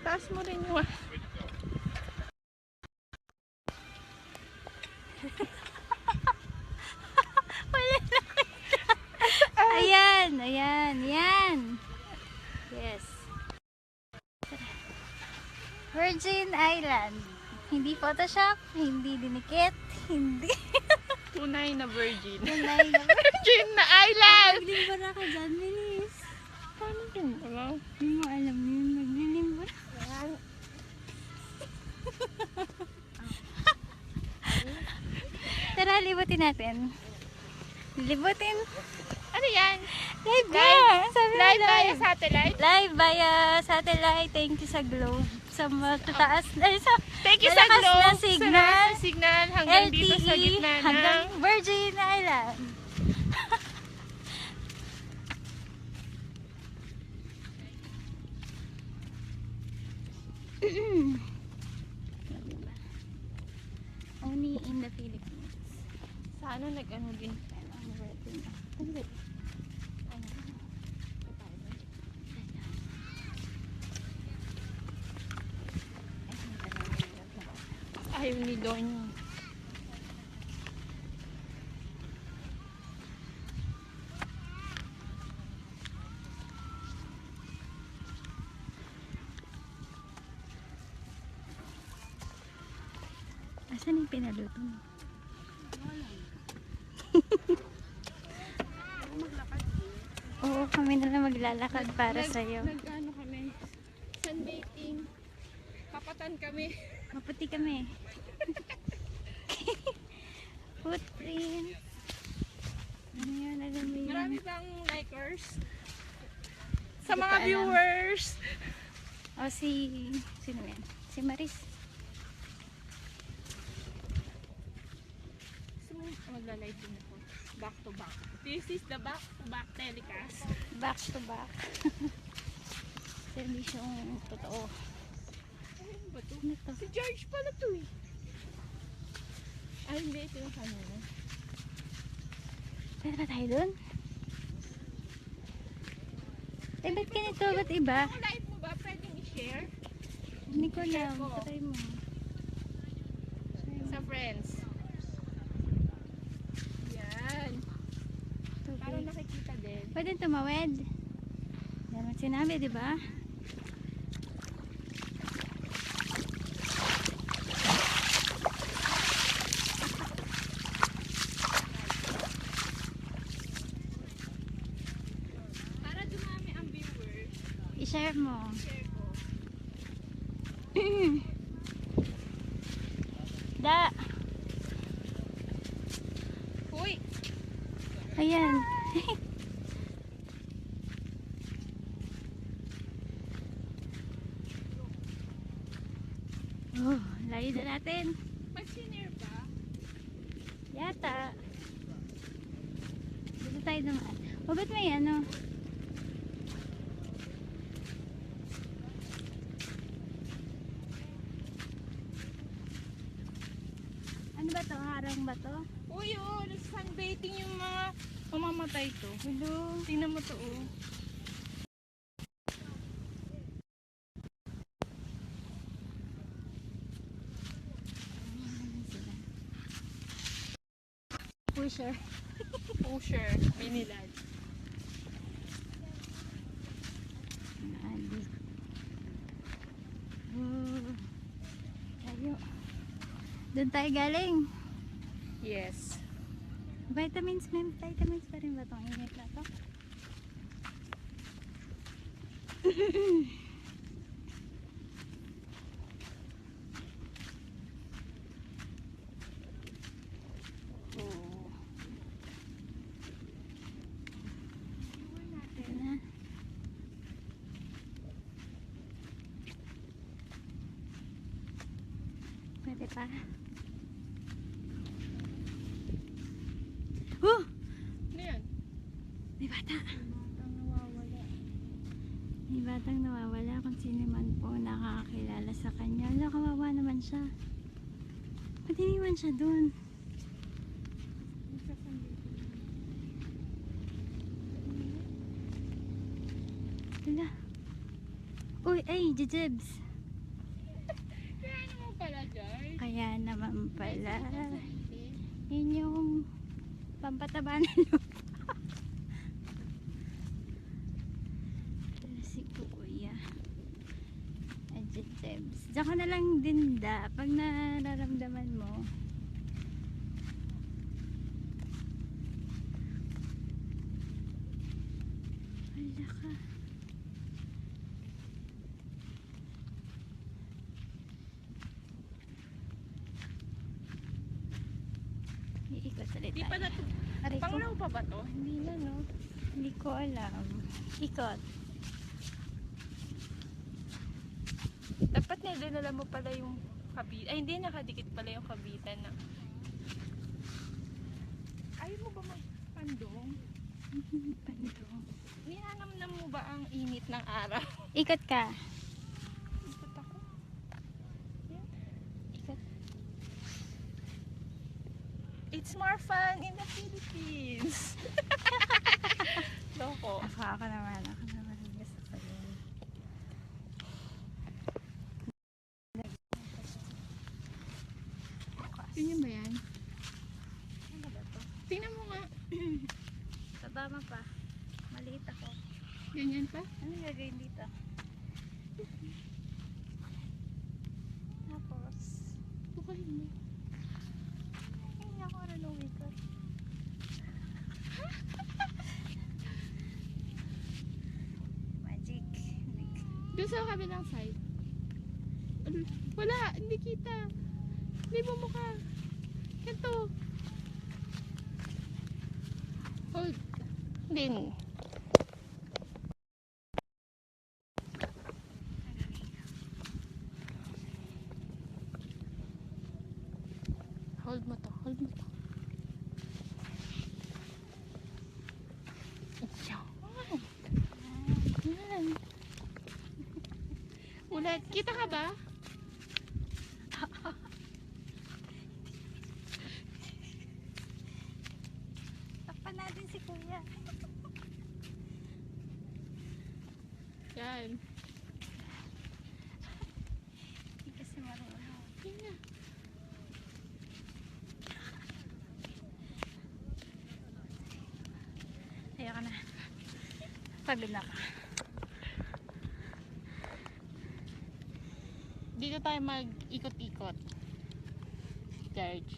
Taas mo rin yung... Wala nakita. Ayan, ayan, yan. Yes. Virgin Island. Hindi Photoshop, hindi dinikit, hindi. Tunay na virgin. Tunay na Virgin na island! maglimbara ka dyan, Linis. Paano yun? Hello? Hindi mo alam yun, maglilimbara. Tara, libutin natin. Libutin. Ano yan? Live ba? Sabi mo Live via satellite? Live via satellite. Thank you sa Globe. Sa matataas na sa Thank you sa malakas Globe. na signal. Sa signal hanggang dito sa LTE gitna hanggang ng... Virgin Island. Only in the Philippines. Sana nag-ano din. Hindi. Ayaw ni Donya. Asan yung pinaluto mo? Oo, kami na lang maglalakad para sa'yo. Nag-ano kami? Sunbaking. Kapatan kami. Maputi kami. Footprint. Ano yun? Alam mo yun? Marami bang likers? Sa Hindi mga ko alam. viewers. O sino yan? Si Maris. So, magla-live din ako. Back to back. This is the back to back telecast. Back to back. Servisyong totoo. Ano ba to? Ano to? Si George pala to eh. Ay, hindi. Ito yung kanina. Pwede ba tayo dun? Eh, ba't ganito? Ba't iba? Yung live mo ba? Pwedeng i-share? Hindi ko alam. Share ko. Try mo. Sa friends. Yan. Para Tubig. nakikita din. Pwede tumawid. Yan ang sinabi, di ba? Para dumami ang viewers, I-share mo. share ko. Da. Uy! Ayan. Oh, layo na natin. May senior ba? Yata. Dito tayo naman. O, ba't may ano? Ano ba to? Harang ba to? Uy, oh, sunbathing yung mga mamamatay to. Hello? Tingnan mo to, oh. Pusher. Pusher, binilad. Tayo. Doon tayo galing. Yes. Vitamins, may vitamins pa rin ba itong init na to? Ito na. Pwede pa. Oh! Ano yan? May bata. Batang nawawala. May batang nawawala kung sino man po nakakakilala sa kanya. Wala, kawawa naman siya. Ba't iniwan siya dun? Wala. Uy, ay, Jejebs. Yan naman pala. Yun yung pampataba ng lupa. Si Kuya. Adjectives. Diyan ka na lang dinda pag nararamdaman mo. Wala ka. Iikot ulit Di pa tayo. na to. Aray ko. Panglaw pa ba to? Hindi na, no? Hindi ko alam. Ikot. Dapat dinala mo pala yung kabitan. Ay, hindi, nakadikit pala yung kabitan na. Ayaw mo ba magpandong? Pandong. Nihanamnam mo ba ang init ng araw? Ikot ka. Ikot ako. Ikot. It's more fun in the Philippines. Loko. Ako naman. Gusto ko yun. Yun ba yan? Ano ba to? Tingnan mo nga. Tabama pa. Maliit ako. Ganyan pa? Ano gagawin dito? Tapos, Bukahin mo. hindi ako marunong ikot. Magic. Doon sa kabilang side. Wala, hindi kita. Hindi mo mukha. Ito. Hold. Din. Hold mo to. Hold mo to. Yan. Ulit. Kita ka ba? Takpan natin si Kuya. Yan. Hindi kasi marunong. Yan na. Ayoko na. Pagod na ka. Dito tayo mag-ikot-ikot. George.